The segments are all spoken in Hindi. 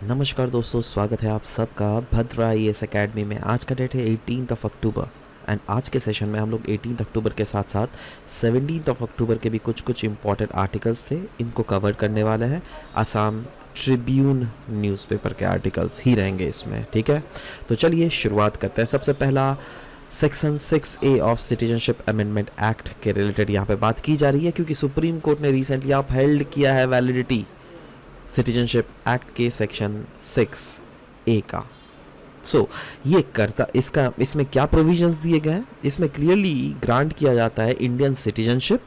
नमस्कार दोस्तों, स्वागत है आप सबका भद्रा आईएएस एकेडमी में। आज का डेट है 18 अक्टूबर एंड आज के सेशन में हम लोग 18 अक्टूबर के साथ साथ 17 अक्टूबर के भी कुछ इंपॉर्टेंट आर्टिकल्स थे, इनको कवर करने वाले हैं। असम ट्रिब्यून न्यूज़पेपर के आर्टिकल्स ही रहेंगे इसमें, ठीक है। तो चलिए शुरुआत करते हैं। सबसे पहला section 6A of citizenship amendment act के रिलेटेड यहाँ पे बात की जा रही है, क्योंकि सुप्रीम कोर्ट ने रिसेंटली अपहेल्ड किया है वैलिडिटी सिटीजनशिप एक्ट के सेक्शन 6A का। ये करता इसमें क्या प्रोविजंस दिए गए हैं, इसमें क्लियरली ग्रांट किया जाता है इंडियन सिटीजनशिप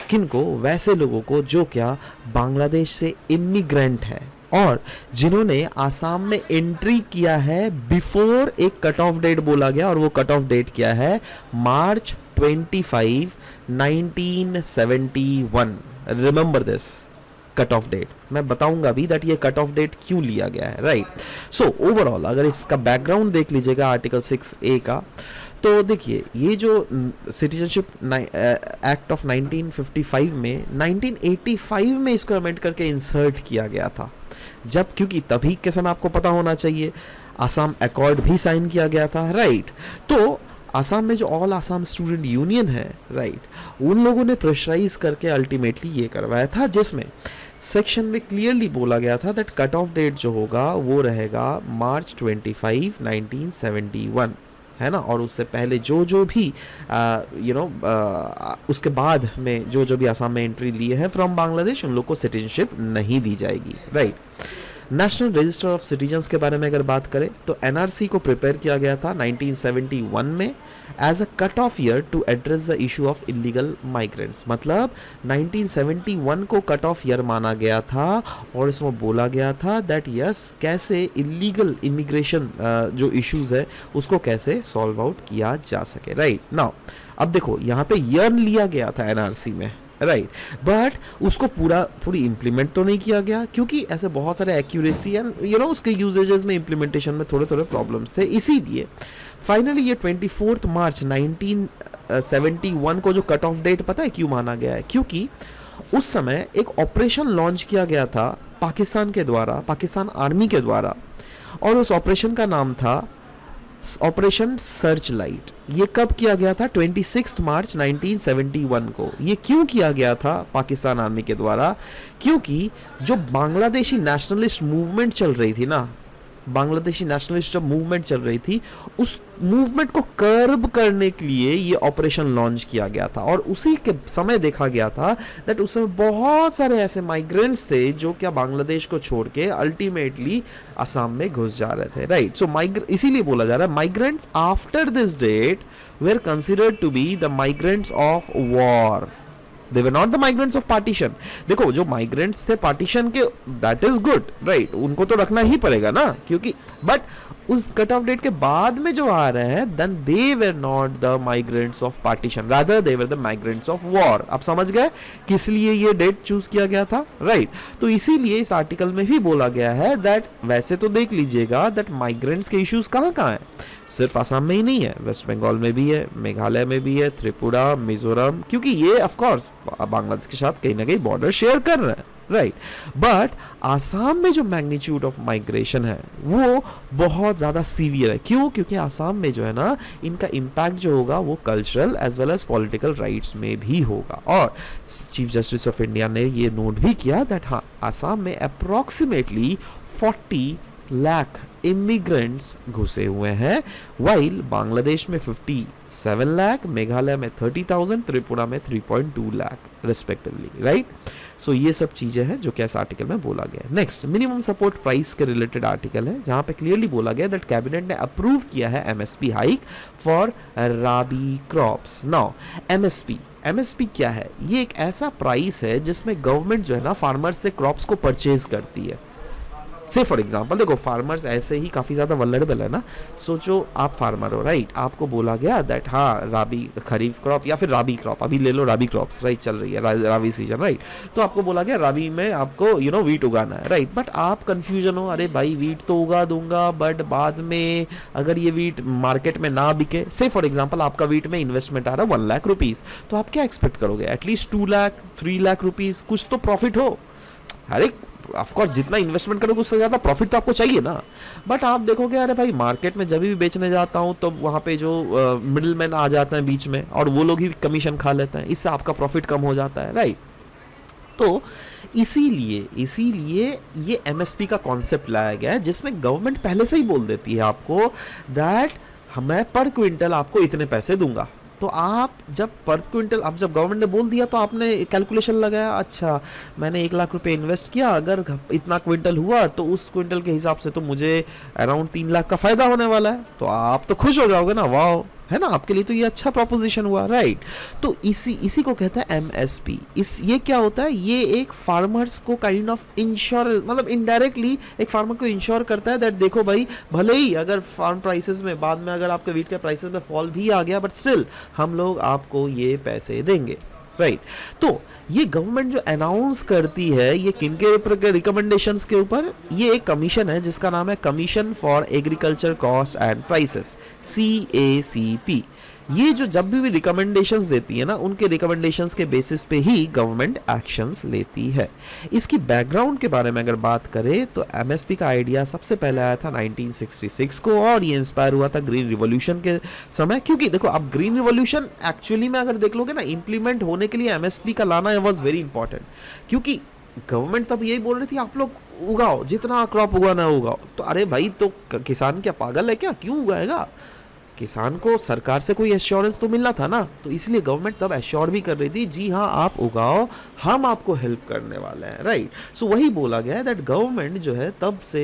किनको, वैसे लोगों को जो क्या बांग्लादेश से इमिग्रेंट है और जिन्होंने आसाम में एंट्री किया है बिफोर एक कट ऑफ डेट बोला गया, और वो कट ऑफ डेट क्या है, March 25, 1971। Remember this cut off date, मैं बताऊंगा भी दैट ये कट ऑफ डेट क्यों लिया गया है, राइट। सो ओवरऑल अगर इसका बैकग्राउंड देख लीजिएगा आर्टिकल 6A का, तो देखिए ये जो सिटीजनशिप एक्ट ऑफ 1955 में 1985 में इसको अमेंड करके इंसर्ट किया गया था, जब क्योंकि तभी के समय आपको पता होना चाहिए आसाम अकॉर्ड भी साइन किया गया था, राइट। तो आसाम में जो ऑल आसाम स्टूडेंट यूनियन है, राइट, उन लोगों ने प्रेशराइज करके अल्टीमेटली ये करवाया था, जिसमें सेक्शन में क्लियरली बोला गया था दैट कट ऑफ डेट जो होगा वो रहेगा मार्च 25, 1971, है ना। और उससे पहले जो भी उसके बाद में जो भी आसाम में एंट्री लिए है फ्रॉम बांग्लादेश, उन लोग को सिटीजनशिप नहीं दी जाएगी, right. National register of citizens के बारे में अगर बात करें तो एनआरसी को प्रिपेयर किया गया था 1971 में as a cut off year to address the issue of illegal migrants. मतलब 1971 को कट ऑफ ईयर माना गया था और इसमें बोला गया था दैट यस कैसे इलीगल इमिग्रेशन जो इश्यूज है उसको कैसे सॉल्व आउट किया जा सके, राइट। नाउ अब देखो यहाँ पे ईयर लिया गया था एनआरसी में, राइट, बट उसको पूरी इम्प्लीमेंट तो नहीं किया गया, क्योंकि ऐसे बहुत सारे एक्यूरेसी एंड उसके यूजेजेस में इम्प्लीमेंटेशन में थोड़े प्रॉब्लम्स थे। इसीलिए फाइनली ये 24 मार्च 1971 को जो कट ऑफ डेट पता है क्यों माना गया है, क्योंकि उस समय एक ऑपरेशन लॉन्च किया गया था पाकिस्तान के द्वारा, पाकिस्तान आर्मी के द्वारा, और उस ऑपरेशन का नाम था ऑपरेशन सर्च लाइट। ये कब किया गया था, 26 मार्च 1971 को। ये क्यों किया गया था पाकिस्तान आर्मी के द्वारा, क्योंकि जो बांग्लादेशी नेशनलिस्ट मूवमेंट चल रही थी ना, बांग्लादेशी नेशनलिस्ट जब मूवमेंट चल रही थी, उस मूवमेंट को कर्ब करने के लिए ये ऑपरेशन लॉन्च किया गया था। और उसी के समय देखा गया था दैट उस समय बहुत सारे ऐसे माइग्रेंट्स थे जो क्या बांग्लादेश को छोड़ के अल्टीमेटली असम में घुस जा रहे थे, राइट। सो इसीलिए बोला जा रहा है migrants after this date were considered to be the migrants of war, they were not the migrants of partition। देखो जो migrants थे partition के, that is good, right, उनको तो रखना ही पड़ेगा ना, क्योंकि बट उस कट ऑफ डेट के बाद में जो आ रहे हैं then they were not the migrants of partition, rather they were the migrants of war। आप समझ गए किस लिए ये डेट चूज किया गया था, राइट। तो इसीलिए इस आर्टिकल में भी बोला गया है दैट वैसे तो देख लीजिएगा दैट माइग्रेंट्स के इश्यूज कहाँ कहाँ हैं, सिर्फ आसाम में ही नहीं है, वेस्ट बंगाल में भी है, मेघालय में भी है, त्रिपुरा, मिजोरम, क्योंकि ये ऑफ कोर्स बांग्लादेश के साथ कहीं ना कहीं बॉर्डर शेयर कर रहे हैं, राइट। बट आसाम में जो मैग्नीट्यूड ऑफ माइग्रेशन है वो बहुत ज़्यादा सीवियर है। क्यों? क्योंकि आसाम में जो है ना इनका इम्पैक्ट जो होगा वो cultural as well as political rights में भी होगा। और चीफ जस्टिस ऑफ इंडिया ने ये नोट भी किया दैट हाँ, आसाम में अप्रॉक्सीमेटली 40 लाख इमिग्रेंट्स घुसे हुए हैं, वाइल बांग्लादेश में 57 लाख, मेघालय में 30,000, त्रिपुरा में 3.2 लाख रिस्पेक्टिवली, राइट। सो ये सब चीजें हैं जो कैसे आर्टिकल में बोला गया है। नेक्स्ट मिनिमम सपोर्ट प्राइस के रिलेटेड आर्टिकल है, जहां पे क्लियरली बोला गया दैट कैबिनेट ने अप्रूव किया है MSP hike for rabi crops. Now MSP क्या है? ये एक ऐसा प्राइस है जिसमें गवर्नमेंट जो है ना फार्मर्स से क्रॉप्स को परचेज करती है। से फॉर एग्जाम्पल देखो फार्मर्स ऐसे ही काफ़ी ज़्यादा वल्नरेबल है ना। सोचो आप फार्मर हो, राइट, आपको बोला गया दैट हाँ राबी खरीफ क्रॉप या फिर राबी क्रॉप, अभी ले लो राबी क्रॉप्स, राइट, चल रही है राबी सीजन, राइट। तो आपको बोला गया राबी में आपको वीट उगाना है, राइट। बट आप कंफ्यूजन हो, अरे भाई वीट तो उगा दूंगा बट बाद में अगर ये वीट मार्केट में ना बिके, से फॉर एग्जाम्पल आपका वीट में इन्वेस्टमेंट आ रहा है 1 लाख रुपीज़, तो आप क्या एक्सपेक्ट करोगे? एटलीस्ट 2 लाख 3 लाख रुपीज़ कुछ तो प्रॉफिट हो। अरे ऑफ कोर्स जितना इन्वेस्टमेंट करोगे उससे ज़्यादा प्रॉफिट तो आपको चाहिए ना, बट आप देखोगे अरे भाई मार्केट में जब भी बेचने जाता हूँ तो वहाँ पे जो मिडिल मैन आ जाते हैं बीच में और वो लोग ही कमीशन खा लेते हैं, इससे आपका प्रॉफिट कम हो जाता है, राइट। तो इसीलिए ये एमएसपी का कॉन्सेप्ट लाया गया है, जिसमें गवर्नमेंट पहले से ही बोल देती है आपको दैट मैं पर क्विंटल आपको इतने पैसे दूंगा। तो आप जब पर क्विंटल, आप जब गवर्नमेंट ने बोल दिया तो आपने कैलकुलेशन लगाया, अच्छा मैंने 1 लाख रुपए इन्वेस्ट किया, अगर इतना क्विंटल हुआ तो उस क्विंटल के हिसाब से तो मुझे अराउंड 3 लाख का फायदा होने वाला है, तो आप तो खुश हो जाओगे ना, वाह, है ना, आपके लिए तो ये अच्छा प्रोपोजिशन हुआ, राइट। तो इसी को कहता है एमएसपी। ये क्या होता है, ये एक फार्मर्स को काइंड ऑफ इंश्योरेंस, मतलब इनडायरेक्टली एक फार्मर को इंश्योर करता है दैट देखो भाई, भले ही अगर फार्म प्राइसेस में बाद में अगर आपके वीट के प्राइसेस में फॉल भी आ गया, बट स्टिल हम लोग आपको ये पैसे देंगे, राइट। तो ये गवर्नमेंट जो अनाउंस करती है ये किनके रिकमेंडेशंस के ऊपर, ये एक कमीशन है जिसका नाम है commission for agriculture cost and prices, CACP। ये जो जब भी रिकमेंडेशंस देती है ना, उनके रिकमेंडेशंस के बेसिस पे ही गवर्नमेंट एक्शंस लेती है। इसकी बैकग्राउंड के बारे में अगर बात करें तो एमएसपी का आइडिया सबसे पहले आया था 1966 को, और ये इंस्पायर हुआ था ग्रीन रिवॉल्यूशन के समय। क्योंकि देखो आप ग्रीन रिवॉल्यूशन एक्चुअली में अगर देख लोगे ना, इंप्लीमेंट होने के लिए एमएसपी का लाना वॉज वेरी इंपॉर्टेंट, क्योंकि गवर्नमेंट तब यही बोल रही थी आप लोग उगाओ, जितना क्रॉप उगाना है उगाओ। तो अरे भाई, तो किसान क्या पागल है क्या, क्यों उगाएगा? किसान को सरकार से कोई एश्योरेंस तो मिलना था ना, तो इसलिए गवर्नमेंट तब एश्योर भी कर रही थी, जी हाँ आप उगाओ, हम आपको हेल्प करने वाले हैं, राइट। सो वही बोला गया है दैट गवर्नमेंट जो है तब से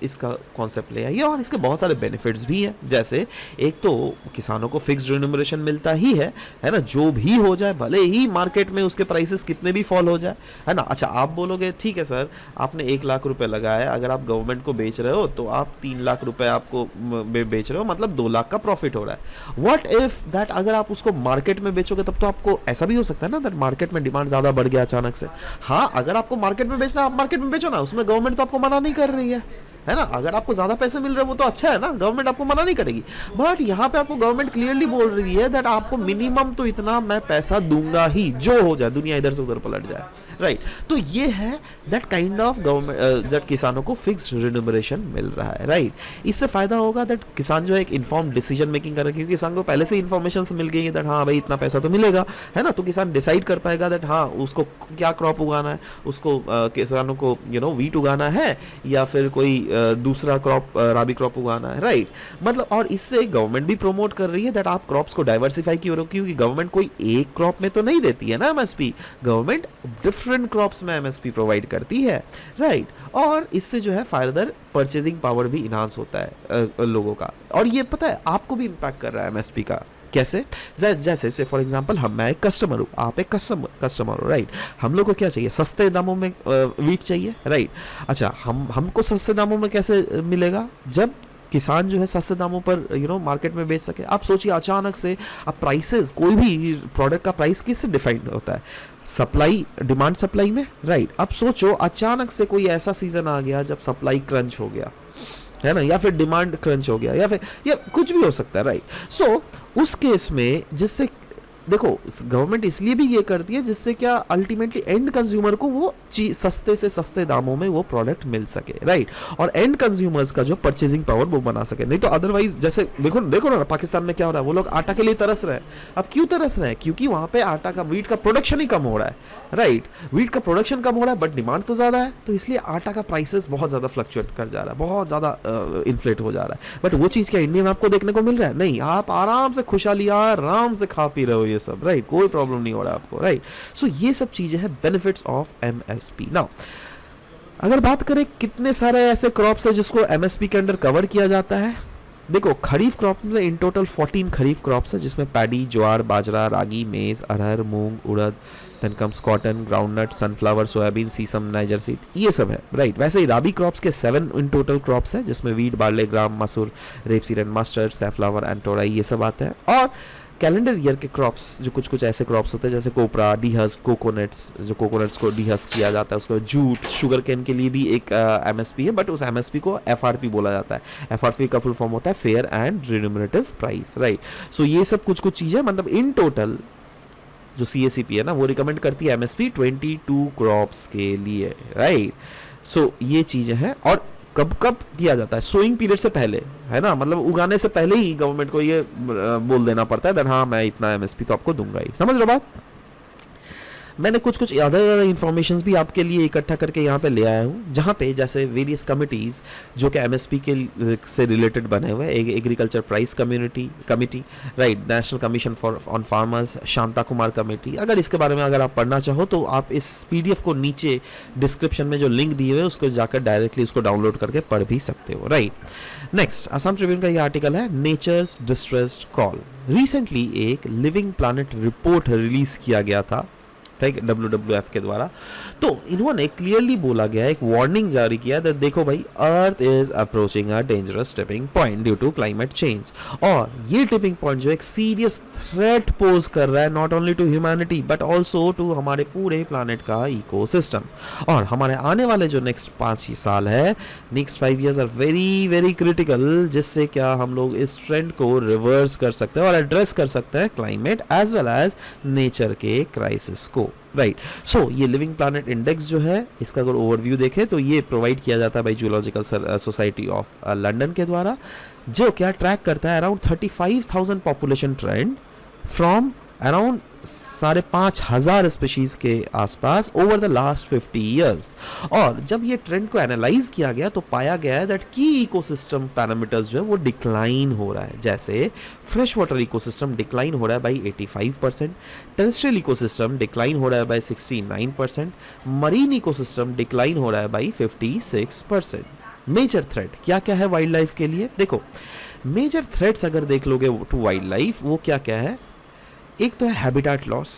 इसका कॉन्सेप्ट ले आई है, और इसके बहुत सारे बेनिफिट्स भी हैं। जैसे एक तो किसानों को फिक्स्ड रिन्यूमरेशन मिलता ही है ना, जो भी हो जाए, भले ही मार्केट में उसके प्राइसेस कितने भी फॉल हो जाए, है ना। अच्छा, आप बोलोगे ठीक है सर, आपने 1 लाख रुपए लगाया, अगर आप गवर्नमेंट को बेच रहे हो तो आप 3 लाख रुपए आपको बेच रहे हो, मतलब 2 लाख का प्रॉफिट हो रहा है। व्हाट इफ दैट अगर आप उसको मार्केट में बेचोगे, तब तो आपको ऐसा भी हो सकता है ना दैट मार्केट में डिमांड ज्यादा बढ़ गया अचानक से। हाँ, अगर आपको मार्केट में बेचना, आप मार्केट में बेचो ना, उसमें गवर्नमेंट तो आपको मना नहीं कर रही है ना। अगर आपको ज्यादा पैसे मिल रहे हैं वो तो अच्छा है ना, गवर्नमेंट आपको मना नहीं करेगी। बट यहाँ पे आपको गवर्नमेंट क्लियरली बोल रही है दैट आपको मिनिमम तो इतना मैं पैसा दूंगा ही, जो हो जाए, दुनिया इधर से उधर पलट जाए, राइट। तो ये है दैट काइंड ऑफ गवर्नमेंट, जब किसानों को फिक्स्ड रिन्यूमरेशन मिल रहा है, राइट। इससे फायदा होगा दैट किसान जो है एक इन्फॉर्म डिसीजन मेकिंग करेगा, क्योंकि किसान को पहले से इन्फॉर्मेशन मिल गई है दैट हाँ भाई इतना पैसा तो मिलेगा, है ना। तो किसान डिसाइड कर पाएगा दैट हाँ उसको क्या क्रॉप उगाना है, उसको किसानों को वीट उगाना है या फिर कोई दूसरा क्रॉप, राबी क्रॉप उगाना है, राइट। मतलब, और इससे गवर्नमेंट भी प्रमोट कर रही है दैट आप क्रॉप्स को डाइवर्सिफाई क्यों, क्योंकि गवर्नमेंट कोई एक क्रॉप में तो नहीं देती है ना एमएसपी, गवर्नमेंट डिफरेंट क्रॉप्स में एमएसपी प्रोवाइड करती है, राइट। और इससे जो है फर्दर परचेजिंग पावर भी इनहांस होता है लोगों का, और ये पता है आपको भी इंपैक्ट कर रहा है एमएसपी का। कैसे? जैसे से फॉर एग्जांपल मैं एक कस्टमर हूँ, आप एक कस्टमर हो, राइट। हम लोग को क्या चाहिए, सस्ते दामों में वीट चाहिए, राइट। अच्छा, हमको सस्ते दामों में कैसे मिलेगा, जब किसान जो है सस्ते दामों पर मार्केट में बेच सके। आप सोचिए अचानक से अब प्राइसेस, कोई भी प्रोडक्ट का प्राइस किससे डिफाइंड होता है, सप्लाई, डिमांड सप्लाई में, राइट। अब सोचो अचानक से कोई ऐसा सीजन आ गया जब सप्लाई क्रंच हो गया, है ना, या फिर डिमांड क्रंच हो गया, या फिर या कुछ भी हो सकता है, राइट। सो उस केस में जिससे देखो गवर्नमेंट इसलिए भी ये करती है जिससे क्या अल्टीमेटली एंड कंज्यूमर को वो चीज सस्ते से सस्ते दामों में वो प्रोडक्ट मिल सके, राइट। और एंड कंज्यूमर्स का जो परचेजिंग पावर वो बना सके। नहीं तो अदरवाइज जैसे देखो ना पाकिस्तान में क्या हो रहा है, वो लोग आटा के लिए तरस रहे हैं। अब क्यों तरस रहे हैं, क्योंकि वहां पे आटा का, वीट का प्रोडक्शन ही कम हो रहा है, राइट। वीट का प्रोडक्शन कम हो रहा है बट डिमांड तो ज्यादा है, तो इसलिए आटा का प्राइसेस बहुत ज्यादा फ्लक्चुएट कर जा रहा है, बहुत ज्यादा इन्फ्लेट हो जा रहा है। बट वो चीज क्या इंडियन आपको देखने को मिल रहा है? नहीं, आप आराम से खुशहाली आराम से खा पी रहे हो ये सब, राइट। कोई प्रॉब्लम नहीं हो रहा है आपको, राइट। सो ये सब चीजें हैं बेनिफिट्स ऑफ एमएसपी। नाउ अगर बात करें कितने सारे ऐसे क्रॉप्स है जिसको एमएसपी के अंडर कवर किया जाता है, देखो खरीफ क्रॉप में इन टोटल 14 खरीफ क्रॉप्स है, जिसमें पैडी, ज्वार, bajra, ragi, maize, arhar, moong, urad, then comes cotton, groundnut, sunflower, soybean, sesame, niger seed, ये सब है, राइट। वैसे ही राबी क्रॉप्स के 7 इन टोटल क्रॉप्स है, जिसमें वीट, बार्ले, ग्राम, मसूर, rapeseed and mustard, safflower and टोराई, ये सब आते हैं। और कैलेंडर ईयर के क्रॉप्स जो कुछ ऐसे क्रॉप्स होते हैं जैसे कोपरा, डीहस, कोकोनट्स, जो कोकोनट्स को डीहस किया जाता है, उसको जूट, शुगर केन के लिए भी एक एमएसपी है, बट उस एमएसपी को एफआरपी बोला जाता है। एफआरपी का फुल फॉर्म होता है fair and रिन्यूमरेटिव price, right. So ये सब कुछ चीजें, मतलब इन टोटल जो CACP है ना वो रिकमेंड करती है एमएसपी 22 क्रॉप्स के लिए, राइट। सो ये चीज़ें हैं। और कब कब किया जाता है? सोइंग पीरियड से पहले, है ना, मतलब उगाने से पहले ही गवर्नमेंट को ये बोल देना पड़ता है दैट हाँ मैं इतना एमएसपी तो आपको दूंगा ही। समझ लो बात? मैंने कुछ कुछ अदर इन्फॉर्मेशन भी आपके लिए इकट्ठा करके यहाँ पे ले आया हूँ, जहाँ पे जैसे वेरियस कमिटीज़ जो कि एमएसपी के से रिलेटेड बने हुए हैं, agriculture price committee, right, national commission for on farmers, Shanta Kumar committee. अगर इसके बारे में अगर आप पढ़ना चाहो तो आप इस पीडीएफ को नीचे डिस्क्रिप्शन में जो लिंक दिए हुए हैं उसको जाकर डायरेक्टली उसको डाउनलोड करके पढ़ भी सकते हो, राइट। नेक्स्ट, असम ट्रिब्यून का ये आर्टिकल है, नेचर्स डिस्ट्रेस्ड कॉल। रिसेंटली एक लिविंग प्लानट रिपोर्ट रिलीज किया गया था, ठीक, WWF के द्वारा। तो इन्होंने क्लियरली बोला गया, एक वार्निंग जारी किया कि देखो भाई, earth is approaching a dangerous tipping point due to climate change. और ये टिपिंग पॉइंट जो एक सीरियस थ्रेट पोज कर रहा है not only to humanity but also to हमारे पूरे प्लानेट का इकोसिस्टम। और हमारे आने वाले जो नेक्स्ट 5 साल है, next 5 years are very very critical, जिससे क्या हम लोग इस ट्रेंड को रिवर्स कर सकते हैं और एड्रेस कर सकते हैं climate as well as nature के क्राइसिस को, राइट। सो ये लिविंग प्लैनेट इंडेक्स जो है, इसका अगर ओवरव्यू देखें तो ये प्रोवाइड किया जाता है by zoological society of London के द्वारा, जो क्या ट्रैक करता है around 35,000 population trend from around 5,500 species के आसपास ओवर द लास्ट 50 years। और जब ये ट्रेंड को एनालाइज किया गया तो पाया गया है दैट की इकोसिस्टम पैरामीटर्स जो है वो डिक्लाइन हो रहा है। जैसे फ्रेश वाटर इकोसिस्टम डिक्लाइन हो रहा है बाई 85%, टेरेस्ट्रियल इकोसिस्टम डिक्लाइन हो रहा है बाई 69%, मरीन इकोसिस्टम डिक्लाइन हो रहा है बाई 56%। मेजर थ्रेट क्या क्या है वाइल्ड लाइफ के लिए? देखो, मेजर थ्रेट्स अगर देख लोगे टू वाइल्ड लाइफ, वो क्या क्या है? एक तो है हैबिटेट लॉस,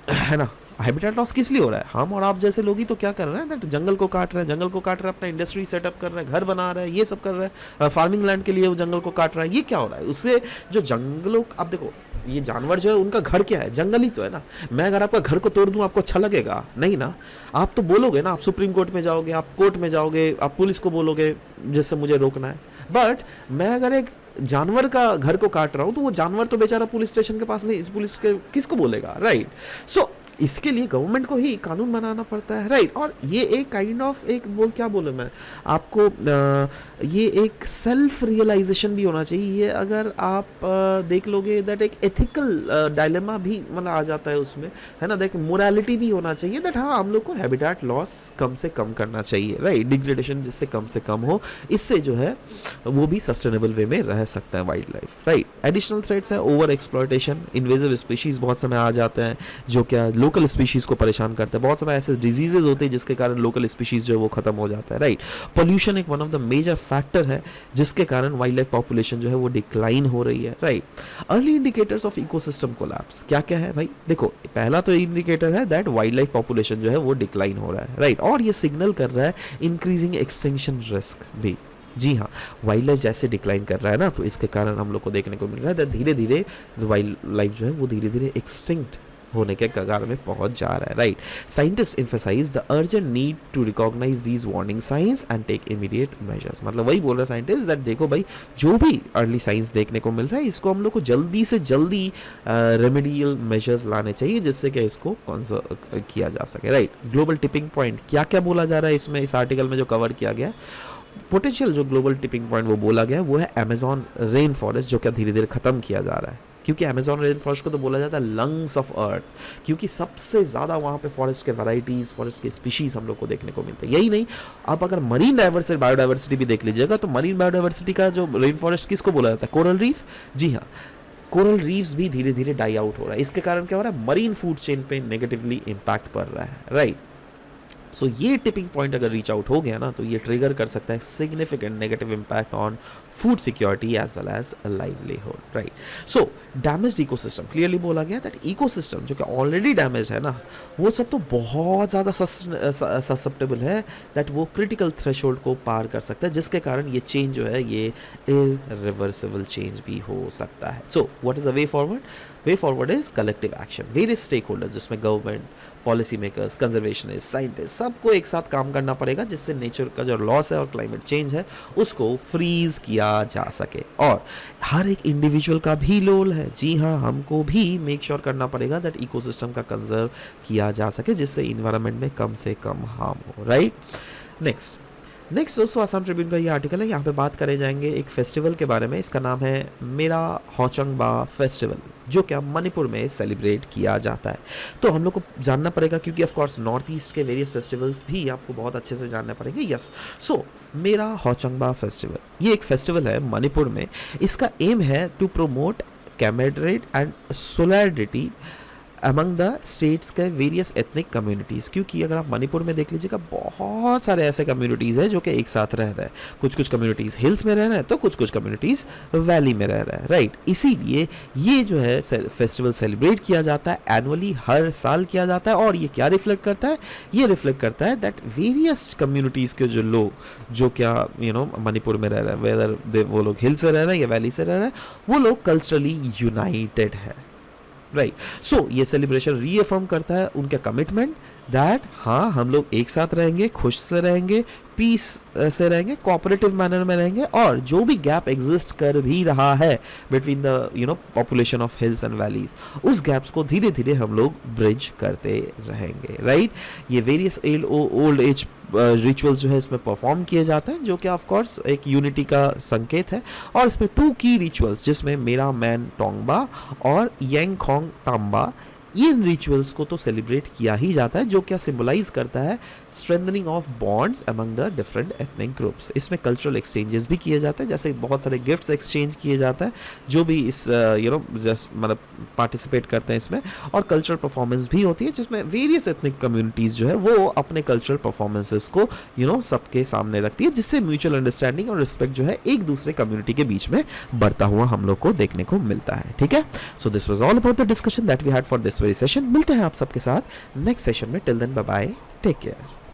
है ना। हैबिटेट लॉस किस लिए हो रहा है? हम और आप जैसे लोग ही तो क्या कर रहे हैं दैट जंगल को काट रहे हैं, अपना इंडस्ट्री सेटअप कर रहे हैं, घर बना रहे हैं, ये सब कर रहे हैं, फार्मिंग लैंड के लिए वो जंगल को काट रहा है। ये क्या हो रहा है? उससे जो जंगलों, आप देखो ये जानवर जो है उनका घर क्या है? जंगल ही तो है ना। मैं अगर आपका घर को तोड़ दूं आपको अच्छा लगेगा? नहीं ना। आप तो बोलोगे ना, आप सुप्रीम कोर्ट में जाओगे, आप कोर्ट में जाओगे, आप पुलिस को बोलोगे जिससे मुझे रोकना है। बट मैं अगर एक जानवर का घर को काट रहा हूं तो वो जानवर तो बेचारा पुलिस स्टेशन के पास नहीं, पुलिस के किसको बोलेगा, राइट। सो इसके लिए गवर्नमेंट को ही कानून बनाना पड़ता है, राइट। और ये एक काइंड ऑफ एक क्या बोलूं मैं आपको, ये एक सेल्फ रियलाइजेशन भी होना चाहिए। ये अगर आप देख लोगे दैट एक एथिकल डायलेमा भी मतलब आ जाता है उसमें, है ना। देख, मोरालिटी भी होना चाहिए दैट हाँ हम लोग को हैबिटेट लॉस कम से कम करना चाहिए, राइट। डिग्रेडेशन जिससे कम से कम हो, इससे जो है वो भी सस्टेनेबल वे में रह सकता है wild life, right. Additional threats है ओवर एक्सप्लॉयटेशन, इन्वेजिव स्पीशीज बहुत समय आ जाते हैं जो क्या लोकल स्पीशीज को परेशान करते हैं। बहुत समय ऐसे डिजीजेज होते हैं जिसके कारण लोकल स्पीशीज जो है वो खत्म हो जाता है, राइट। पोल्यूशन एक one of the major factor है जिसके कारण वाइल्ड लाइफ पॉपुलेशन जो है वो डिक्लाइन हो रही है, right. Early indicators of ecosystem collapse क्या क्या है भाई? देखो, पहला तो इंडिकेटर है दैट वाइल्ड लाइफ पॉपुलेशन जो है वो डिक्लाइन हो रहा है, राइट। और ये सिग्नल कर रहा है इंक्रीजिंग एक्सटिंक्शन रिस्क भी। जी हाँ, वाइल्ड लाइफ जैसे डिक्लाइन कर रहा है ना, तो इसके कारण हम लोग को देखने को मिल रहा है धीरे धीरे वाइल्ड लाइफ जो है वो धीरे धीरे एक्सटिंक्ट होने के कगार में पहुंच जा रहा है, right. Scientist emphasize the urgent need to recognize these warning science and take immediate measures. मतलब वही बोल रहा है साइंटिस्ट दैट देखो भाई, जो भी अर्ली साइंस देखने को मिल रहा है इसको हम लोग को जल्दी से जल्दी रेमेडियल मेजर्स लाने चाहिए जिससे कि इसको कंसर्व किया जा सके, राइट। ग्लोबल टिपिंग पॉइंट क्या क्या बोला जा रहा है इसमें, इस आर्टिकल में जो कवर किया गया पोटेंशियल जो ग्लोबल टिपिंग पॉइंट वो बोला गया वो है अमेजॉन रेन फॉरेस्ट जो क्या धीरे धीरे खत्म किया जा रहा है। क्योंकि अमेजॉन रेन फॉरेस्ट को तो बोला जाता है लंग्स ऑफ अर्थ, क्योंकि सबसे ज़्यादा वहाँ पे फॉरेस्ट के वैराइटीज़, फॉरेस्ट के स्पीशीज़ हम लोग को देखने को मिलते हैं। यही नहीं, आप अगर मरीन डाइवर्सिटी बायोडाइवर्सिटी भी देख लीजिएगा तो मरीन बायोडाइवर्सिटी का जो रेन फॉरेस्ट किसको बोला जाता है? Coral reef. जी हाँ, कोरल रीफ्स भी धीरे धीरे डाई आउट हो रहा है। इसके कारण क्या हो रहा है? मरीन फूड चेन पे नेगेटिवली इम्पैक्ट पड़ रहा है, राइट। सो ये टिपिंग पॉइंट अगर रीच आउट हो गया ना तो ये ट्रिगर कर सकता है significant negative impact on food security as well as livelihood, right. So damaged ecosystem clearly बोला गया दैट इकोसिस्टम जो कि ऑलरेडी डैमेज है ना, वो सब तो बहुत ज़्यादा ससेप्टेबल है दैट वो क्रिटिकल थ्रेशोल्ड को पार कर सकता है, जिसके कारण ये चेंज जो है ये इरिवर्सिबल चेंज भी हो सकता है। So what is the way forward? Way forward is collective action, various stakeholders जिसमें government, policy makers, conservationist, scientist, सबको एक साथ काम करना पड़ेगा जिससे नेचर का जो लॉस है और क्लाइमेट चेंज है उसको फ्रीज किया जा सके। और हर एक इंडिविजुअल का भी रोल है। जी हाँ, हमको भी मेक श्योर करना पड़ेगा दैट इकोसिस्टम का कंजर्व किया जा सके जिससे इन्वायरमेंट में कम से कम हार्म हो, राइट। नेक्स्ट नेक्स्ट दोस्तों आसाम ट्रिब्यून का ये आर्टिकल है, यहाँ पे बात करे जाएंगे एक फेस्टिवल के बारे में। इसका नाम है मेरा हौचंगबा फेस्टिवल, जो क्या मणिपुर में सेलिब्रेट किया जाता है। तो हम लोग को जानना पड़ेगा, क्योंकि ऑफ कोर्स नॉर्थ ईस्ट के वेरियस फेस्टिवल्स भी आपको बहुत अच्छे से जानने पड़ेंगे। यस, सो मेरा हौचंगबा फेस्टिवल ये एक फेस्टिवल है मणिपुर में। इसका एम है to promote camaraderie and solidarity among the states के वेरियस एथनिक कम्युनिटीज़। क्योंकि अगर आप मणिपुर में देख लीजिएगा, बहुत सारे ऐसे कम्युनिटीज़ हैं जो कि एक साथ रह रहे हैं। कुछ कम्युनिटीज़ हिल्स में रह रहे हैं, तो कुछ कम्युनिटीज़ वैली में रह रहे हैं, राइट। इसीलिए ये जो है फेस्टिवल सेलिब्रेट किया जाता है, एनुअली हर साल किया जाता है। और ये क्या रिफ्लेक्ट करता है? ये रिफ्लेक्ट करता है दैट वेरियस कम्युनिटीज़ के जो लोग जो क्या मणिपुर में रह रहे हैं, वेदर वो लोग हिल से रह रहे हैं या वैली से रह रहे हैं, वो लोग कल्चरली यूनाइटेड है, राइट। सो ये सेलिब्रेशन रीअफर्म करता है उनका कमिटमेंट दैट हाँ हम लोग एक साथ रहेंगे, खुश से रहेंगे, पीस से रहेंगे, कोऑपरेटिव मैनर में रहेंगे। और जो भी गैप एग्जिस्ट कर भी रहा है between the population of hills and valleys, उस गैप्स को धीरे धीरे हम लोग ब्रिज करते रहेंगे, राइट। ये वेरियस ओल्ड एज रिचुअल्स जो है इसमें परफॉर्म किए जाते हैं, जो कि ऑफ कोर्स एक यूनिटी का संकेत है। और इसमें 2 की रिचुअल्स, जिसमें मेरा मैन टोंगबा और यांगखोंग तांबा, इन रिचुअल्स को तो सेलिब्रेट किया ही जाता है, जो क्या सिंबलाइज करता है strengthening of bonds among the different ethnic groups. इसमें कल्चरल एक्सचेंजेस भी किए जाते हैं, जैसे बहुत सारे गिफ्ट्स एक्सचेंज किए जाते हैं जो भी इस मतलब पार्टिसिपेट करते हैं इसमें। और कल्चरल परफॉर्मेंस भी होती है, जिसमें वेरियस एथनिक कम्युनिटीज़ जो है वो अपने कल्चरल परफॉर्मेंसेस को सबके सामने रखती है, जिससे म्यूचुअल अंडरस्टैंडिंग और रिस्पेक्ट जो है एक दूसरे कम्युनिटी के बीच में बढ़ता हुआ हम लोग को देखने को मिलता है, ठीक है। So this was all about the discussion that we had for this very session. मिलते हैं आप सबके साथ नेक्स्ट सेशन में। Till then bye bye, take care.